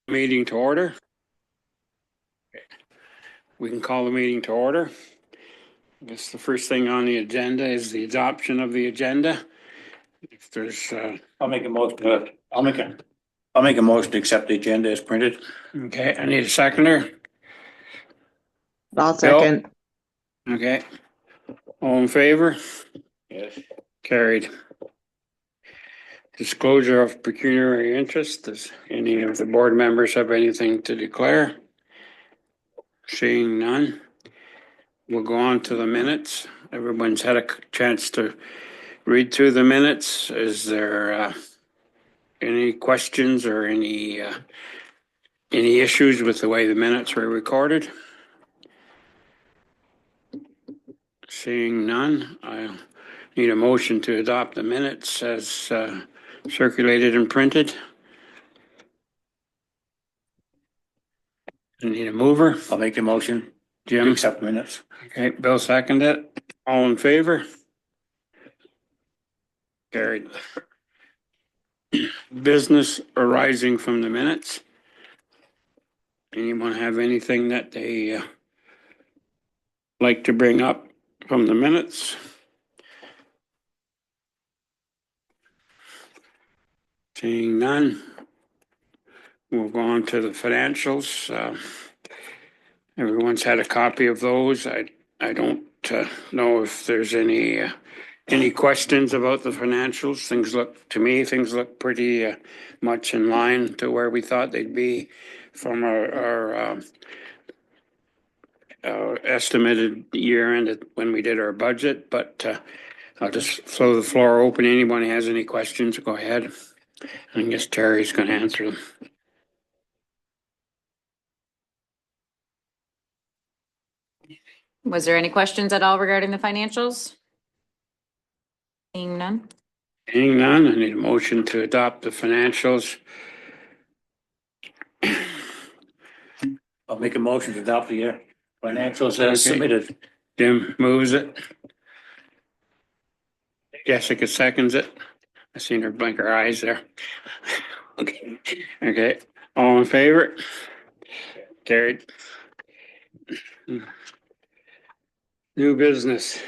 Meeting to order. We can call the meeting to order. I guess the first thing on the agenda is the adoption of the agenda. If there's, I'll make a motion. I'll make a motion to accept the agenda as printed. okay, I need a seconder. I'll Bill? second. Okay. All in favor? Yes. Carried. Disclosure of pecuniary interest. Does any of the board members have anything to declare? Seeing none. We'll go on to the minutes. Everyone's had a chance to read through the minutes. Is there any questions or any issues with the way the minutes were recorded? Seeing none, I need a motion to adopt the minutes as circulated and printed. I need a mover. I'll make the motion to Jim? accept the minutes. Okay, Bill seconded it. All in favor? Carried. Business arising from the minutes. Anyone have anything that they like to bring up from the minutes? Seeing none, we'll go on to the financials. Everyone's had a copy of those. I don't know if there's any questions about the financials. Things look pretty much in line to where we thought they'd be from our estimated year end when we did our budget, but I'll just throw the floor open. Anyone who has any questions, go ahead. I guess Terry's going to answer them. Was there any questions at all regarding the financials? Seeing none. Seeing none, I need a motion to adopt the financials. I'll make a motion to adopt the financials as submitted. Jim moves it. Jessica seconds it. I seen her blink her eyes there. Okay. Okay. All in favor? Carried. New business.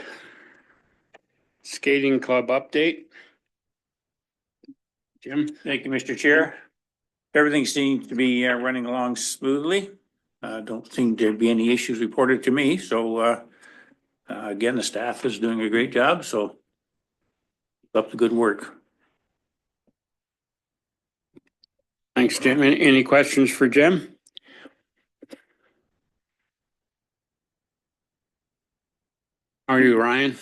Skating club update. Jim? Thank you, Mr. Chair. Everything seems to be running along smoothly. Don't seem to be any issues reported to me. So again, the staff is doing a great job. So keep up the good work. Thanks, Jim. Any questions for Jim? How are you, Ryan?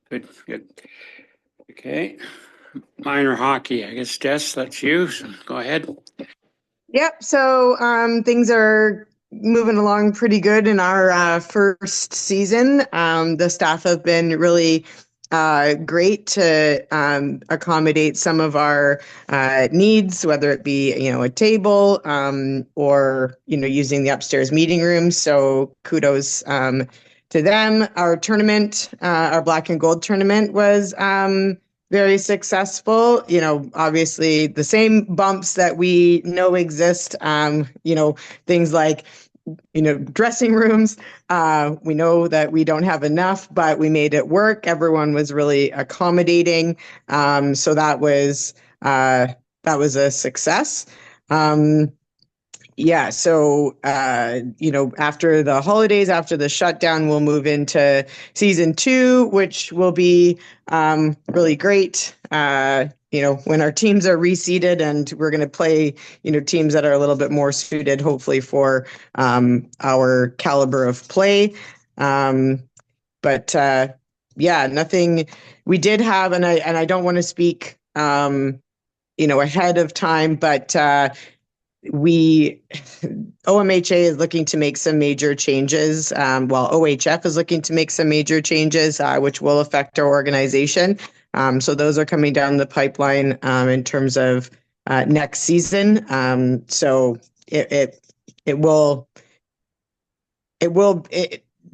Good, good. Okay. Minor hockey, I guess, Jess, that's you. So go ahead. Yep. So things are moving along pretty good in our first season. The staff have been really great to accommodate some of our needs, whether it be, a table or, using the upstairs meeting room. So kudos to them. Our tournament, our Black and Gold tournament was very successful. Obviously the same bumps that we know exist, things like, dressing rooms. We know that we don't have enough, but we made it work. Everyone was really accommodating. So that was a success. Yeah. So, after the holidays, after the shutdown, we'll move into season 2, which will be really great. When our teams are reseeded and we're going to play, teams that are a little bit more suited, hopefully for our caliber of play. But nothing we did have, and I don't want to speak, ahead of time, but OMHA is looking to make some major changes, while OHF is looking to make some major changes, which will affect our organization. So those are coming down the pipeline in terms of next season. So it will,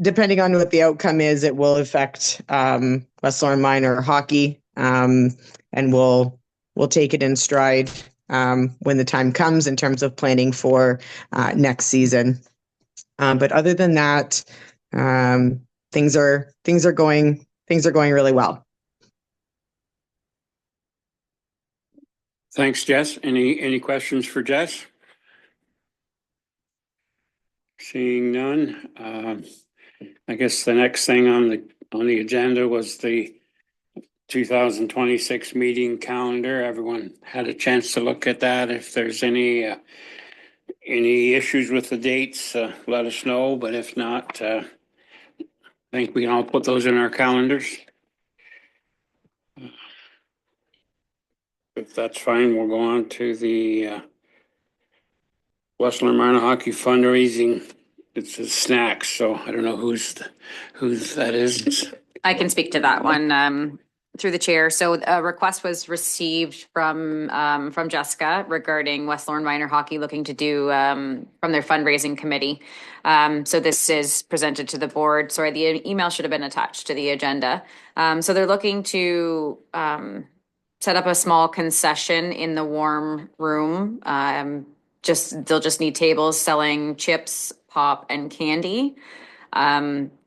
depending on what the outcome is, it will affect West Lorne Minor hockey, and we'll take it in stride when the time comes in terms of planning for next season. But other than that, things are going really well. Thanks, Jess. Any questions for Jess? Seeing none, I guess the next thing on the agenda was the 2026 meeting calendar. Everyone had a chance to look at that. If there's any issues with the dates, let us know. But if not, I think we can all put those in our calendars. If that's fine, we'll go on to the Westland Minor Hockey fundraising. It's a snacks, so I don't know who's that is. I can speak to that one through the chair. So a request was received from Jessica regarding West Lorne Minor Hockey looking to do from their fundraising committee. So this is presented to the board. Sorry, the email should have been attached to the agenda. So they're looking to set up a small concession in the warm room. They'll just need tables selling chips, pop, and candy.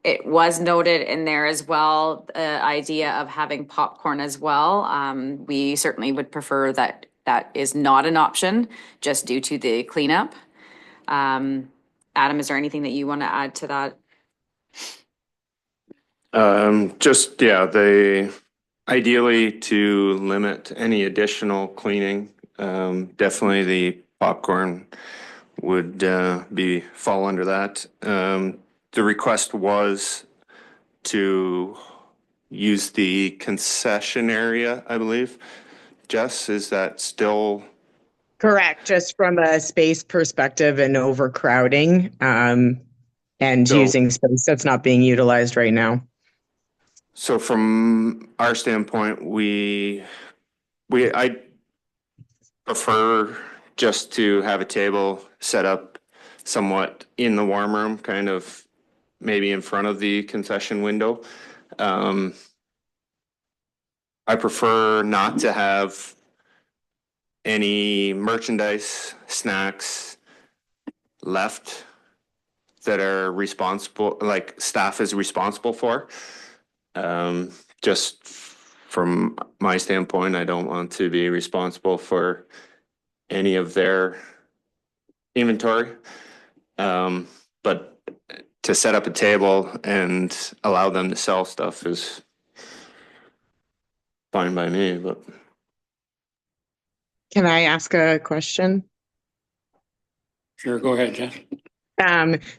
It was noted in there as well, the idea of having popcorn as well. We certainly would prefer that is not an option just due to the cleanup. Adam, is there anything that you want to add to that? They ideally to limit any additional cleaning. Definitely the popcorn would fall under that. The request was to use the concession area, I believe. Jess, is that still? Correct. Just from a space perspective and overcrowding, and using space that's not being utilized right now. So from our standpoint, I prefer just to have a table set up somewhat in the warm room, kind of maybe in front of the concession window. I prefer not to have any merchandise, snacks left that are responsible, like staff is responsible for. Just from my standpoint, I don't want to be responsible for any of their inventory. But to set up a table and allow them to sell stuff is fine by me, but. Can I ask a question? Sure, go ahead, Jess.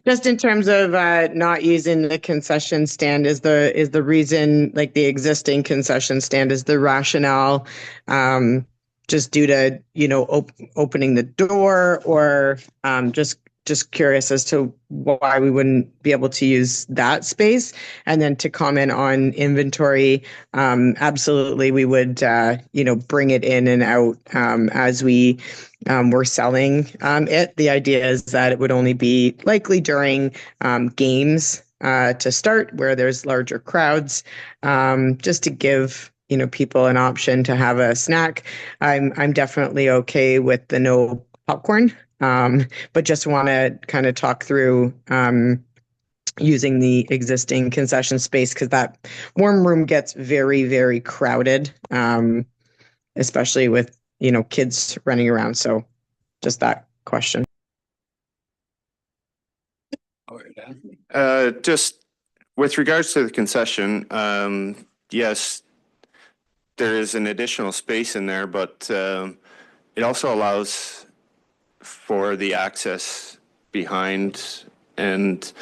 Just in terms of not using the concession stand, is the reason, like the existing concession stand, is the rationale just due to opening the door, or just curious as to why we wouldn't be able to use that space? And then to comment on inventory, absolutely, we would bring it in and out as we were selling it. The idea is that it would only be likely during games to start, where there's larger crowds, just to give people an option to have a snack. I'm definitely okay with the no popcorn, but just want to kind of talk through using the existing concession space, because that warm room gets very, very crowded, especially with kids running around. So just that question. Just with regards to the concession, yes, there is an additional space in there, but it also allows for the access behind, and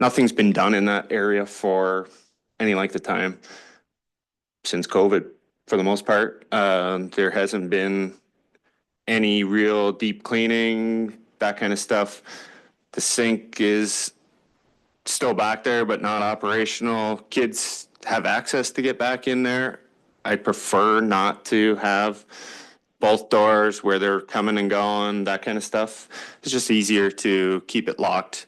nothing's been done in that area for any length of time since COVID, for the most part. There hasn't been any real deep cleaning, that kind of stuff. The sink is still back there, but not operational. Kids have access to get back in there. I prefer not to have both doors where they're coming and going, that kind of stuff. It's just easier to keep it locked.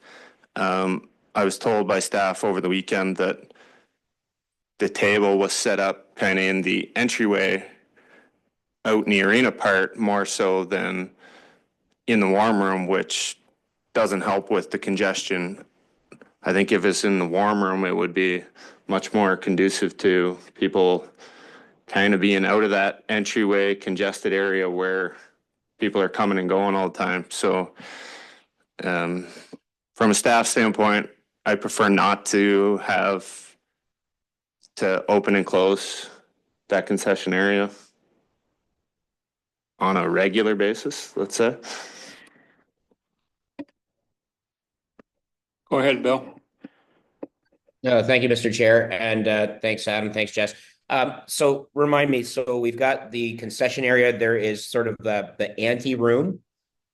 I was told by staff over the weekend that the table was set up kind of in the entryway out in the arena part more so than in the warm room, which doesn't help with the congestion. I think if it's in the warm room, it would be much more conducive to people kind of being out of that entryway congested area where people are coming and going all the time. So from a staff standpoint, I prefer not to have to open and close that concession area on a regular basis, let's say. Go ahead, Bill. Thank you, Mr. Chair, and thanks, Adam. Thanks, Jess. So remind me, so we've got the concession area. There is sort of the ante room,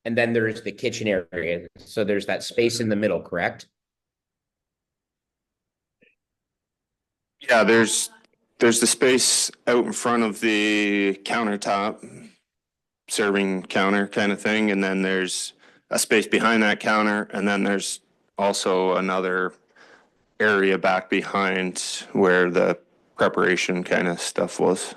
and then there's the kitchen area. So there's that space in the middle, correct? Yeah, there's the space out in front of the countertop, serving counter kind of thing, and then there's a space behind that counter, and then there's also another area back behind where the preparation kind of stuff was.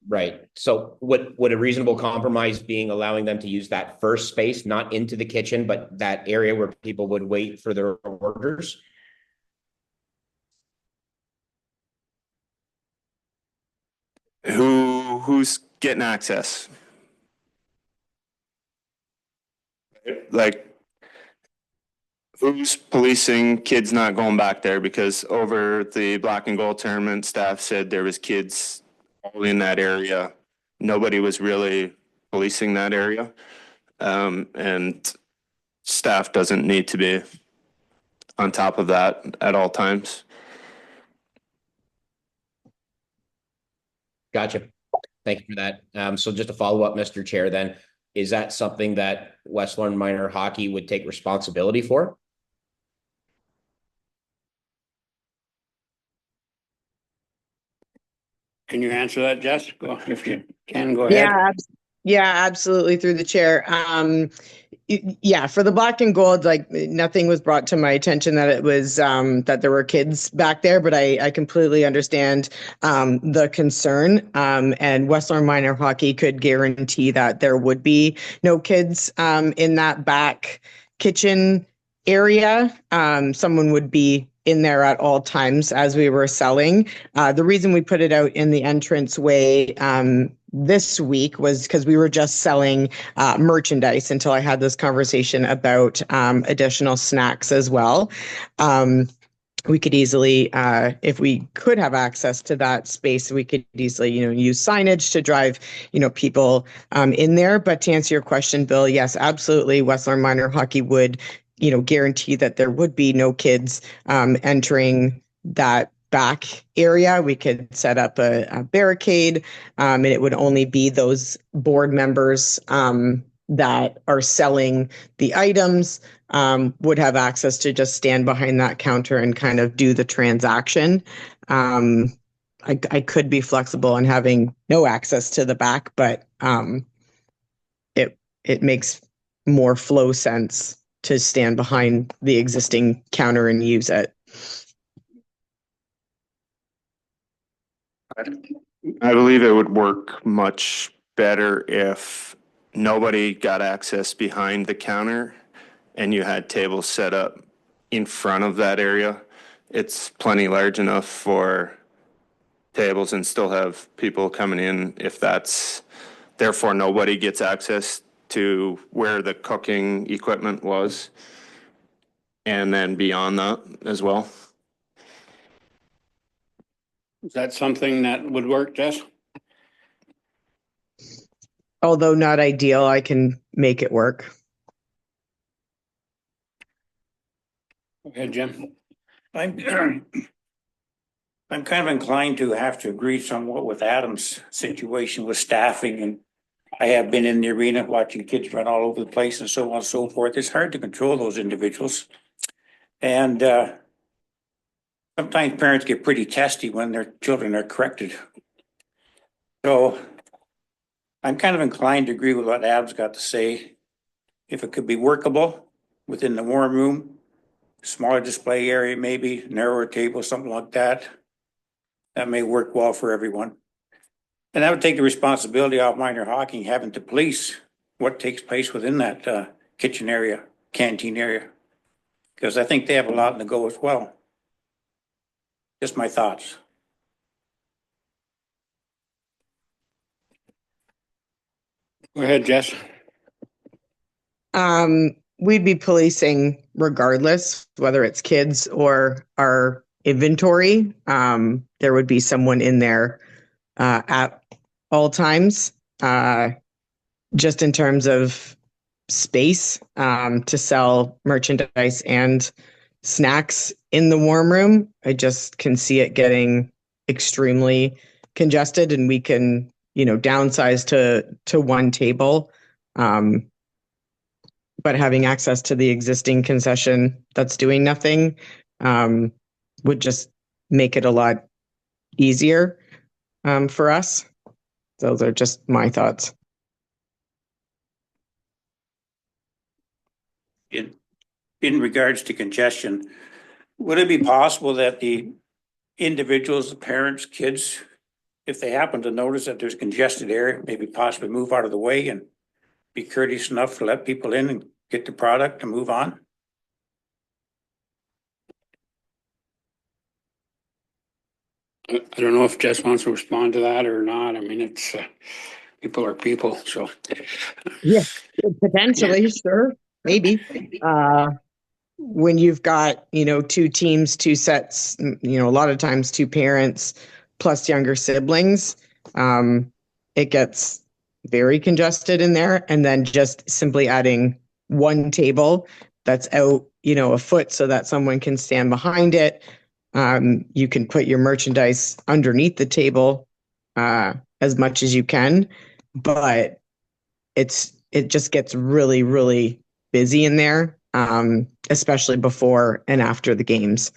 Right. So would a reasonable compromise being allowing them to use that first space, not into the kitchen, but that area where people would wait for their orders? Who's getting access? Like, who's policing kids not going back there? Because over the black and gold tournament, staff said there was kids all in that area. Nobody was really policing that area. And staff doesn't need to be on top of that at all times. Gotcha. Thank you for that. So just a follow up, Mr. Chair, then, is that something that West Lorne Minor Hockey would take responsibility for? Can you answer that, Jess? Go, if you can, go ahead. Yeah, absolutely, through the chair. Yeah, for the black and gold, like nothing was brought to my attention that it was that there were kids back there, but I completely understand the concern. And West Lorne Minor Hockey could guarantee that there would be no kids in that back kitchen area. Someone would be in there at all times as we were selling. The reason we put it out in the entranceway this week was because we were just selling merchandise until I had this conversation about additional snacks as well. We could easily, if we could have access to that space, we could easily, use signage to drive, people in there. But to answer your question, Bill, yes, absolutely. West Lorne Minor Hockey would, guarantee that there would be no kids entering that back area. We could set up a barricade, and it would only be those board members that are selling the items would have access to just stand behind that counter and kind of do the transaction. I could be flexible on having no access to the back, but it makes more flow sense to stand behind the existing counter and use it. I believe it would work much better if nobody got access behind the counter and you had tables set up in front of that area. It's plenty large enough for tables and still have people coming in if that's, therefore nobody gets access to where the cooking equipment was. And then beyond that as well. Is that something that would work, Jess? Although not ideal, I can make it work. Go ahead, Jim. I'm kind of inclined to have to agree somewhat with Adam's situation with staffing, and I have been in the arena watching kids run all over the place and so on and so forth. It's hard to control those individuals. And sometimes parents get pretty testy when their children are corrected. So I'm kind of inclined to agree with what Adam's got to say. If it could be workable within the warm room, smaller display area, maybe narrower table, something like that. That may work well for everyone. And that would take the responsibility off minor hockey, having to police what takes place within that kitchen area, canteen area. Because I think they have a lot in the go as well. Just my thoughts. Go ahead, Jess. We'd be policing regardless, whether it's kids or our inventory. There would be someone in there at all times. Just in terms of space to sell merchandise and snacks in the warm room, I just can see it getting extremely congested, and we can, downsize to one table. But having access to the existing concession that's doing nothing would just make it a lot easier for us. Those are just my thoughts. In regards to congestion, would it be possible that the individuals, the parents, kids, if they happen to notice that there's congested area, maybe possibly move out of the way and be courteous enough to let people in and get the product and move on? I don't know if Jess wants to respond to that or not. I mean, it's people are people, so. Yeah, potentially, sure, maybe. When you've got, two teams, two sets, a lot of times two parents plus younger siblings, it gets very congested in there. And then just simply adding one table that's out, a foot so that someone can stand behind it. You can put your merchandise underneath the table as much as you can, but it just gets really, really busy in there, especially before and after the games.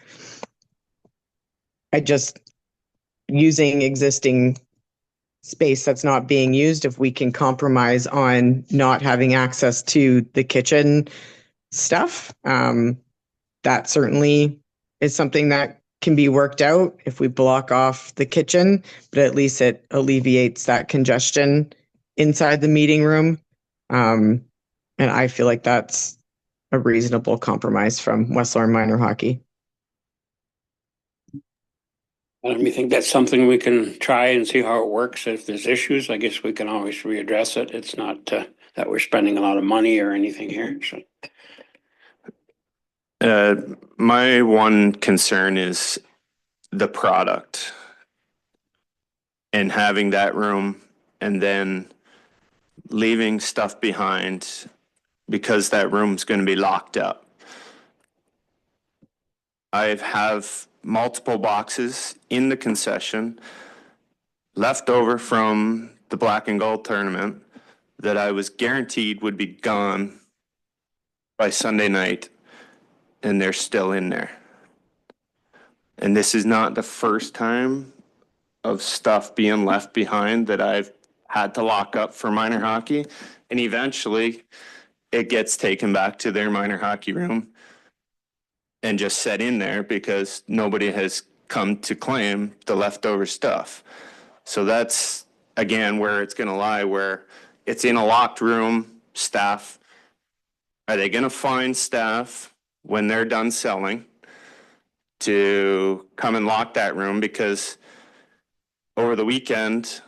Using existing space that's not being used, if we can compromise on not having access to the kitchen stuff, that certainly is something that can be worked out if we block off the kitchen, but at least it alleviates that congestion inside the meeting room. And I feel like that's a reasonable compromise from West Lorne Minor Hockey. I think that's something we can try and see how it works. If there's issues, I guess we can always readdress it. It's not that we're spending a lot of money or anything here, so. My one concern is the product and having that room and then leaving stuff behind because that room's going to be locked up. I have multiple boxes in the concession left over from the Black and Gold tournament that I was guaranteed would be gone by Sunday night, and they're still in there. And this is not the first time of stuff being left behind that I've had to lock up for minor hockey. And eventually it gets taken back to their minor hockey room and just set in there because nobody has come to claim the leftover stuff. So that's, again, where it's going to lie, where it's in a locked room. Staff, are they going to find staff when they're done selling to come and lock that room? Because over the weekend,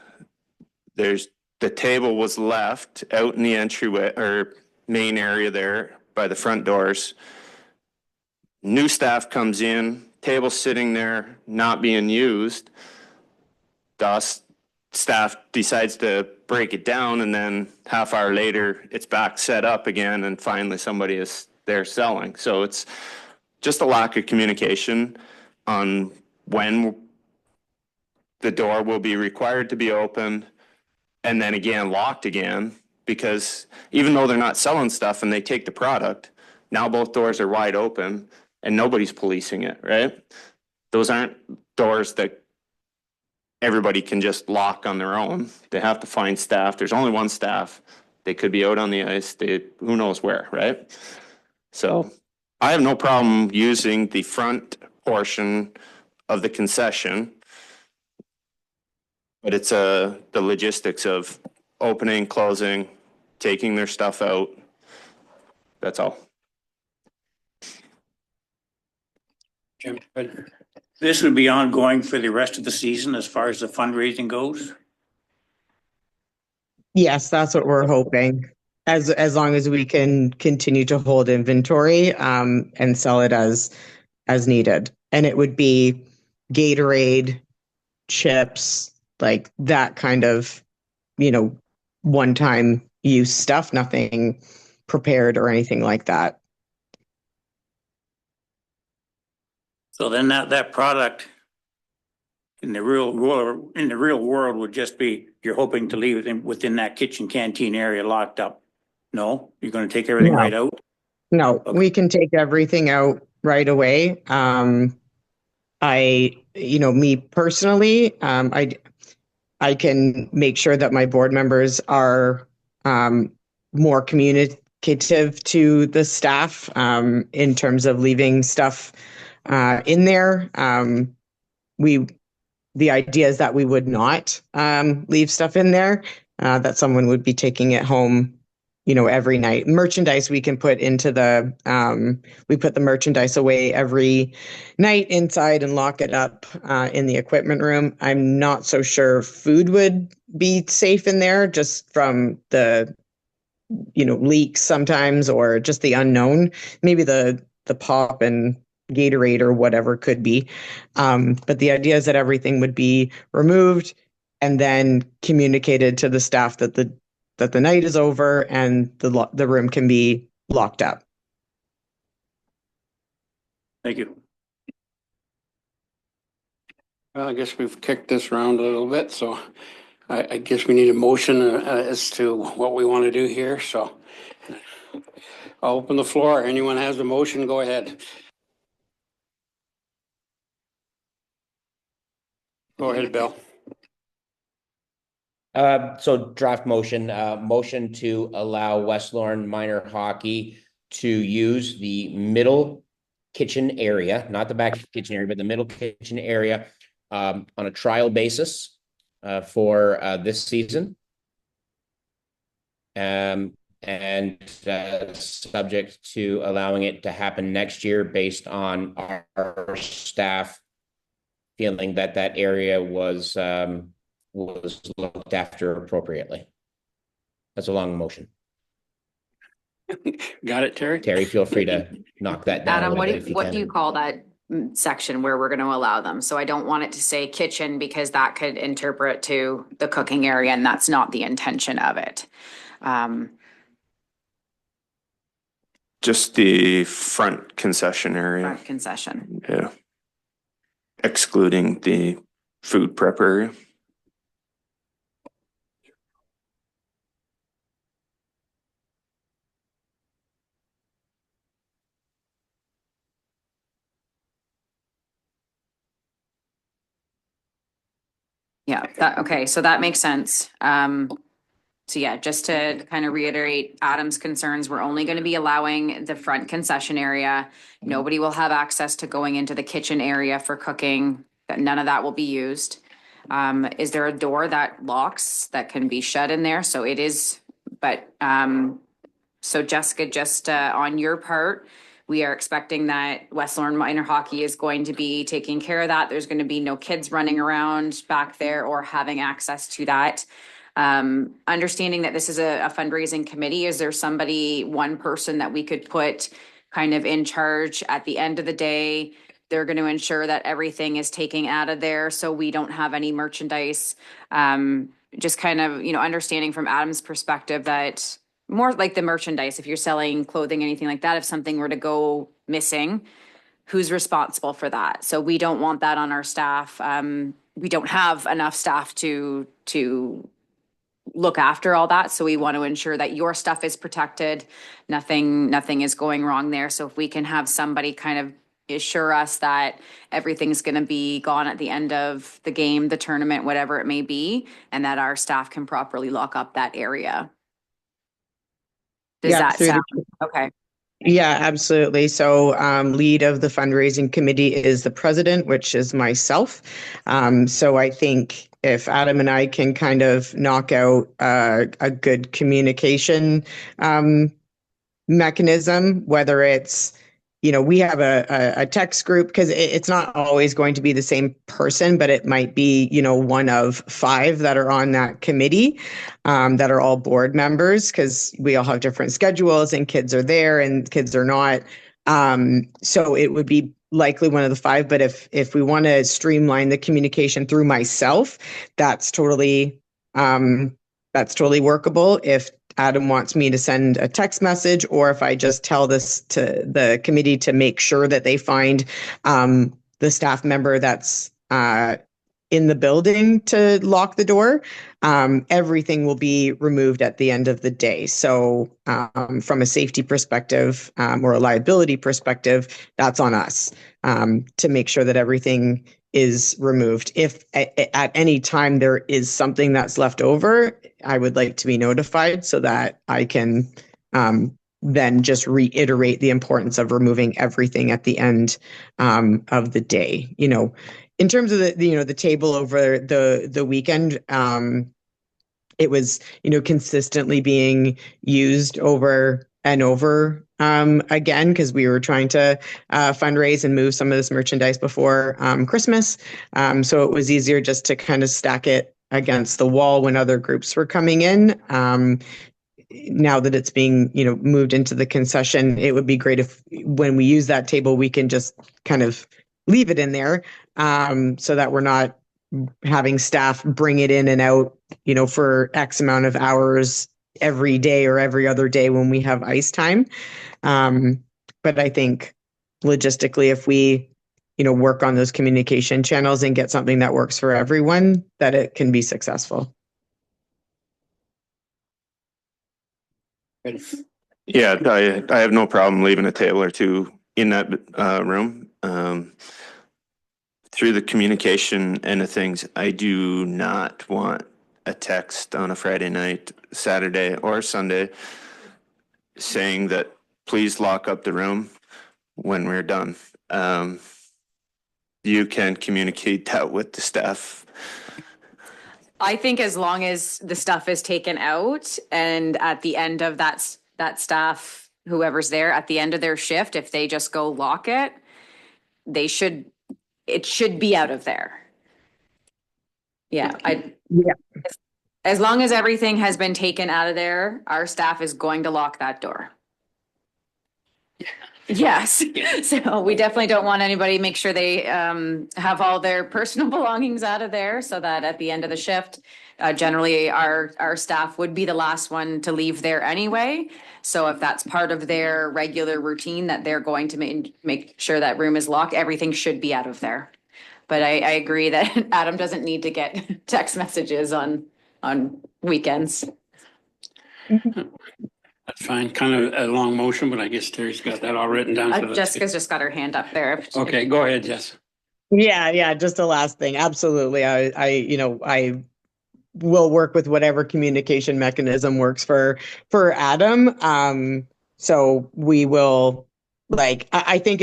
the table was left out in the entryway or main area there by the front doors. New staff comes in, table sitting there, not being used. Staff decides to break it down, and then half hour later, it's back set up again, and finally somebody is there selling. So it's just a lack of communication on when the door will be required to be opened and then again locked again, because even though they're not selling stuff and they take the product, now both doors are wide open and nobody's policing it, right? Those aren't doors that everybody can just lock on their own. They have to find staff. There's only one staff. They could be out on the ice. Who knows where, right? So I have no problem using the front portion of the concession But it's the logistics of opening, closing, taking their stuff out. That's all. Jim, good. This would be ongoing for the rest of the season as far as the fundraising goes. Yes, that's what we're hoping. As long as we can continue to hold inventory and sell it as needed. And it would be Gatorade, chips, like that kind of, one-time use stuff, nothing prepared or anything like that. So then that product in the real world would just be, you're hoping to leave it within that kitchen canteen area locked up. No, you're gonna take everything No. right out? No, Okay. we can take everything out right away. Me personally, I can make sure that my board members are more communicative to the staff in terms of leaving stuff in there. The idea is that we would not leave stuff in there, that someone would be taking it home, every night. Merchandise we can put into we put the merchandise away every night inside and lock it up in the equipment room. I'm not so sure food would be safe in there just from the, leaks sometimes or just the unknown. Maybe the pop and Gatorade or whatever could be. But the idea is that everything would be removed and then communicated to the staff that the night is over and the room can be locked up. Thank you. Well, I guess we've kicked this around a little bit, so I guess we need a motion as to what we want to do here, so I'll open the floor. Anyone has a motion, go ahead. Go ahead, Bill. So draft motion to allow West Lorne Minor Hockey to use the middle kitchen area, not the back kitchen area, but the middle kitchen area on a trial basis for this season. And subject to allowing it to happen next year based on our staff feeling that area was looked after appropriately. That's a long motion. Got it, Terry? Terry, feel free to knock that down. Adam, if you what can. do you call that section where we're going to allow them? So I don't want it to say kitchen because that could interpret to the cooking area and that's not the intention of it. Just the front concession area. Front concession. Yeah. Excluding the food prep area. Yeah, okay, so that makes sense. So yeah, just to kind of reiterate Adam's concerns, we're only going to be allowing the front concession area. Nobody will have access to going into the kitchen area for cooking. That none of that will be used. Is there a door that locks that can be shut in there? So it is, but so Jessica, just on your part, we are expecting that West Lorne Minor Hockey is going to be taking care of that. There's going to be no kids running around back there or having access to that. Understanding that this is a fundraising committee, is there somebody, one person that we could put kind of in charge at the end of the day? They're going to ensure that everything is taken out of there so we don't have any merchandise. Just kind of, understanding from Adam's perspective that more like the merchandise, if you're selling clothing, anything like that, if something were to go missing, who's responsible for that? So we don't want that on our staff. We don't have enough staff to look after all that. So we want to ensure that your stuff is protected. Nothing is going wrong there. So if we can have somebody kind of assure us that everything's going to be gone at the end of the game, the tournament, whatever it may be, and that our staff can properly lock up that area. Does that sound okay? Yeah, absolutely. So, lead of the fundraising committee is the president, which is myself. So I think if Adam and I can kind of knock out a good communication mechanism, whether it's, we have a text group because it's not always going to be the same person, but it might be, one of 5 that are on that committee that are all board members because we all have different schedules and kids are there and kids are not. So it would be likely one of the 5, but if we want to streamline the communication through myself, that's totally workable. If Adam wants me to send a text message, or if I just tell this to the committee to make sure that they find the staff member that's in the building to lock the door, everything will be removed at the end of the day. So from a safety perspective or a liability perspective, that's on us to make sure that everything is removed. If at any time there is something that's left over, I would like to be notified so that I can then just reiterate the importance of removing everything at the end of the day. In terms of the table over the weekend, it was consistently being used over and over again because we were trying to fundraise and move some of this merchandise before Christmas. So it was easier just to kind of stack it against the wall when other groups were coming in. Now that it's being moved into the concession, it would be great if when we use that table we can just kind of leave it in there so that we're not having staff bring it in and out for X amount of hours every day or every other day when we have ice time. But I think logistically, if we work on those communication channels and get something that works for everyone, that it can be successful. Yeah, I have no problem leaving a table or 2 in that room. Through the communication end of things, I do not want a text on a Friday night, Saturday, or Sunday saying that please lock up the room when we're done. You can communicate that with the staff. I think as long as the stuff is taken out and at the end of that staff, whoever's there at the end of their shift, if they just go lock it, it should be out of there. Yeah, as long as everything has been taken out of there, our staff is going to lock that door. Yes, so we definitely don't want anybody, make sure they have all their personal belongings out of there so that at the end of the shift, generally our staff would be the last one to leave there anyway. So if that's part of their regular routine that they're going to make sure that room is locked, everything should be out of there. But I agree that Adam doesn't need to get text messages on weekends. That's fine. Kind of a long motion, but I guess Terry's got that all written down. So that's Jessica's good. just got her hand up there. Okay, go ahead, Jess. Yeah. Just the last thing. Absolutely. I will work with whatever communication mechanism works for Adam. So we will I think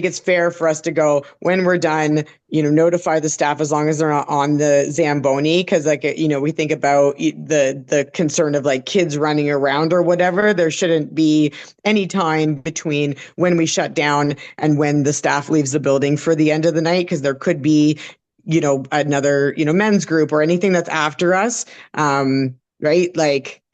it's fair for us to go when we're done, notify the staff as long as they're not on the Zamboni. Cause we think about the concern of kids running around or whatever. There shouldn't be any time between when we shut down and when the staff leaves the building for the end of the night. Cause there could be, another, men's group or anything that's after us. Right.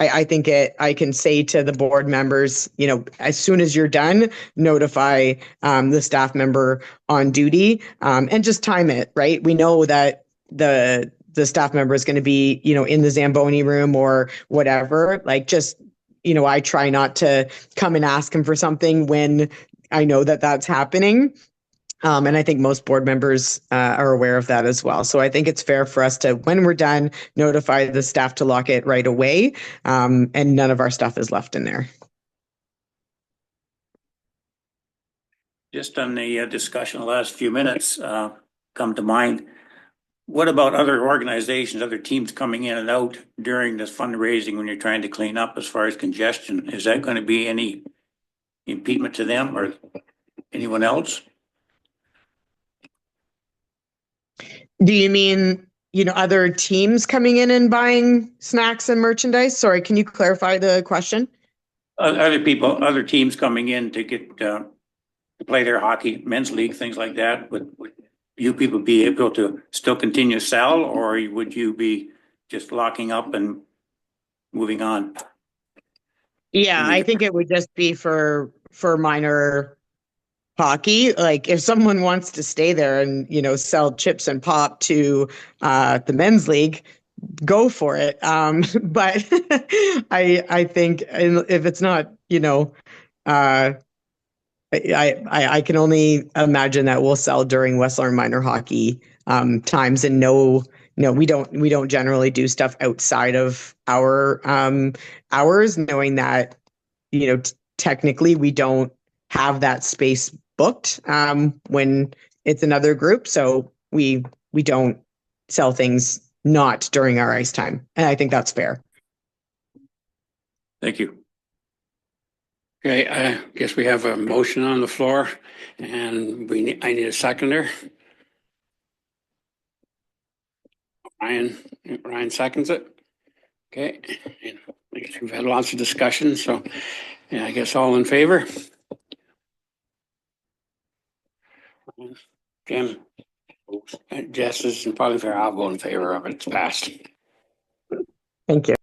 I think I can say to the board members, as soon as you're done, notify the staff member on duty and just time it. Right. We know that the staff member is going to be, in the Zamboni room or whatever. I try not to come and ask him for something when I know that that's happening. And I think most board members are aware of that as well. So I think it's fair for us to, when we're done, notify the staff to lock it right away. And none of our stuff is left in there. Just on the discussion the last few minutes come to mind. What about other organizations, other teams coming in and out during this fundraising when you're trying to clean up as far as congestion? Is that going to be any impediment to them or anyone else? Do you mean, other teams coming in and buying snacks and merchandise? Sorry, can you clarify the question? Other people, other teams coming in to get, to play their hockey, men's league, things like that, would you people be able to still continue to sell, or would you be just locking up and moving on? Yeah, I think it would just be for minor hockey. Like if someone wants to stay there and, sell chips and pop to the men's league, go for it. But I think if it's not, I can only imagine that we'll sell during West Lorne minor hockey times, and no, we don't generally do stuff outside of our hours, knowing that technically we don't have that space booked when it's another group, so we don't sell things not during our ice time, and I think that's fair. Thank you. Okay, I guess we have a motion on the floor, and I need a seconder. Ryan seconds it. Okay, and I guess we've had lots of discussion, so yeah, I guess all in favor. Jim, Jess is probably fair. I'll go in favor of it. It's passed. Thank you.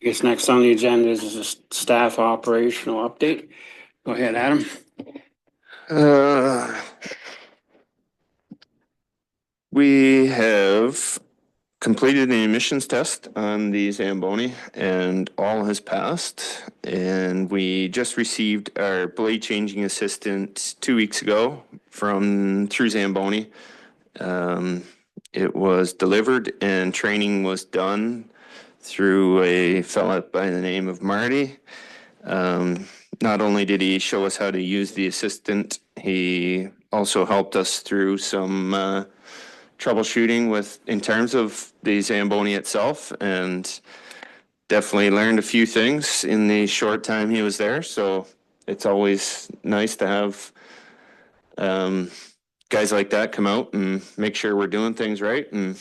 I guess next on the agenda is a staff operational update. Go ahead, Adam. We have completed the emissions test on the Zamboni and all has passed. And we just received our blade changing assistant 2 weeks ago through Zamboni. It was delivered and training was done through a fella by the name of Marty. Not only did he show us how to use the assistant, he also helped us through some troubleshooting in terms of the Zamboni itself, and definitely learned a few things in the short time he was there. So it's always nice to have guys like that come out and make sure we're doing things right and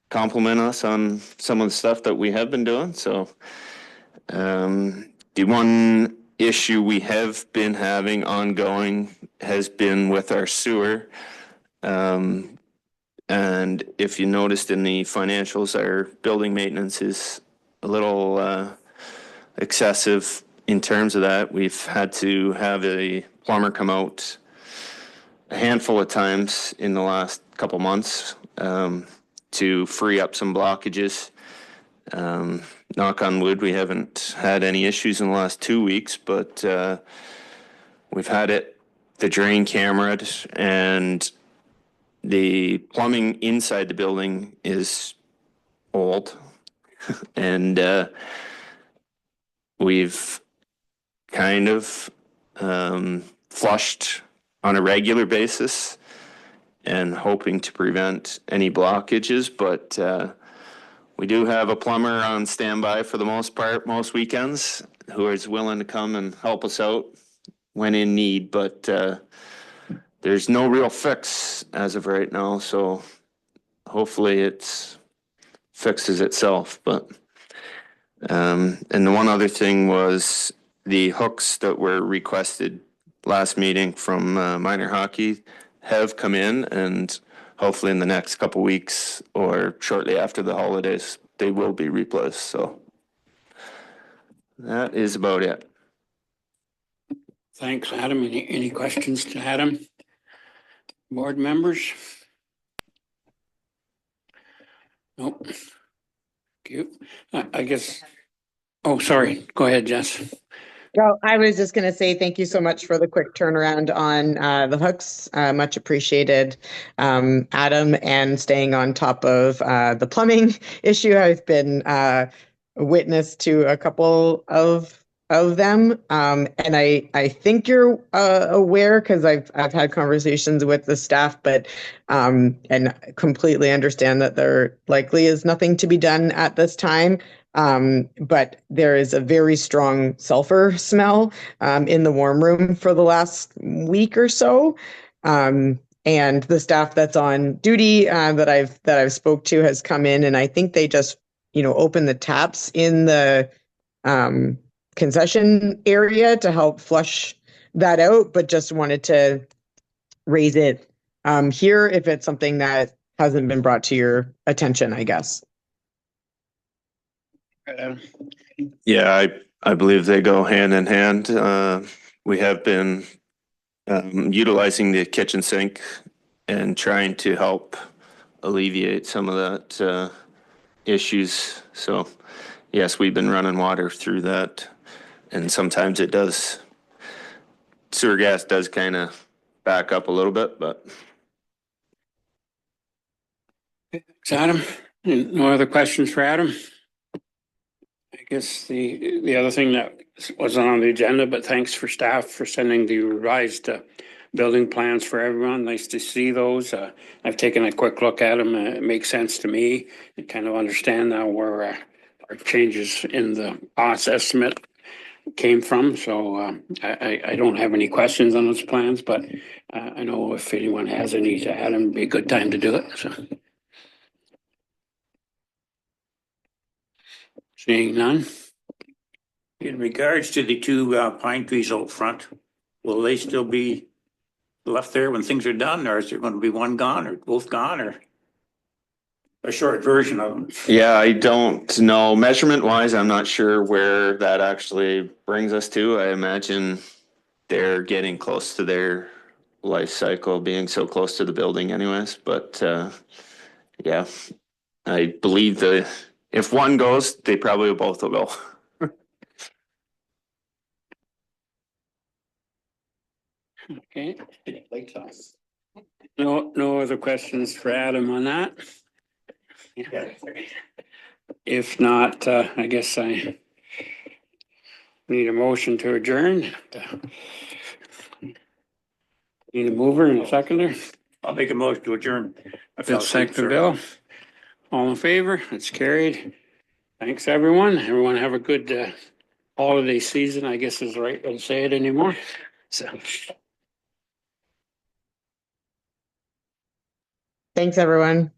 compliment us on some of the stuff that we have been doing. So the one issue we have been having ongoing has been with our sewer. And if you noticed in the financials, our building maintenance is a little excessive in terms of that. We've had to have a plumber come out a handful of times in the last couple months to free up some blockages. Knock on wood, we haven't had any issues in the last 2 weeks, but we've had the drain cameraed, and the plumbing inside the building is old. And we've kind of flushed on a regular basis and hoping to prevent any blockages, but we do have a plumber on standby for the most part, most weekends, who is willing to come and help us out when in need, but there's no real fix as of right now, so hopefully it fixes itself. But and the one other thing was the hooks that were requested last meeting from minor hockey have come in, and hopefully in the next couple weeks or shortly after the holidays, they will be replaced. So that is about it. Thanks, Adam. Any questions to Adam? Board members? Nope. Thank you. I guess, oh, sorry. Go ahead, Jess. Well, I was just going to say thank you so much for the quick turnaround on the hooks. Much appreciated, Adam, and staying on top of the plumbing issue. I've been a witness to a couple of them, and I think you're aware, because I've had conversations with the staff, but and completely understand that there likely is nothing to be done at this time. But there is a very strong sulfur smell in the warm room for the last week or so. And the staff that's on duty that I've spoke to has come in, and I think they just opened the taps in the concession area to help flush that out, but just wanted to raise it here if it's something that hasn't been brought to your attention, I guess. Yeah, I believe they go hand in hand. We have been utilizing the kitchen sink and trying to help alleviate some of that issues. So yes, we've been running water through that, and sometimes it does, sewer gas does kind of back up a little bit, but Thanks, Adam. No other questions for Adam? I guess the other thing that wasn't on the agenda, but thanks for staff for sending the revised building plans for everyone. Nice to see those. I've taken a quick look at them. It makes sense to me. I kind of understand now where our changes in the cost estimate came from. So I don't have any questions on those plans, but I know if anyone has any to add, it'd be a good time to do it. So seeing none. In regards to the two pine trees out front, will they still be left there when things are done, or is there going to be one gone or both gone, or a short version of them? yeah, I don't know. Measurement wise, I'm not sure where that actually brings us to. I imagine they're getting close to their life cycle, being so close to the building anyways, but yeah, I believe if one goes, they probably both will go. Okay. No other questions for Adam on that? If not, I guess I need a motion to adjourn. Need a mover and a seconder. I'll make a motion to adjourn. Bill, second, Bill. All in favor? It's carried. Thanks, everyone. Everyone have a good holiday season, I guess is the right way to say it anymore. So. Thanks, everyone.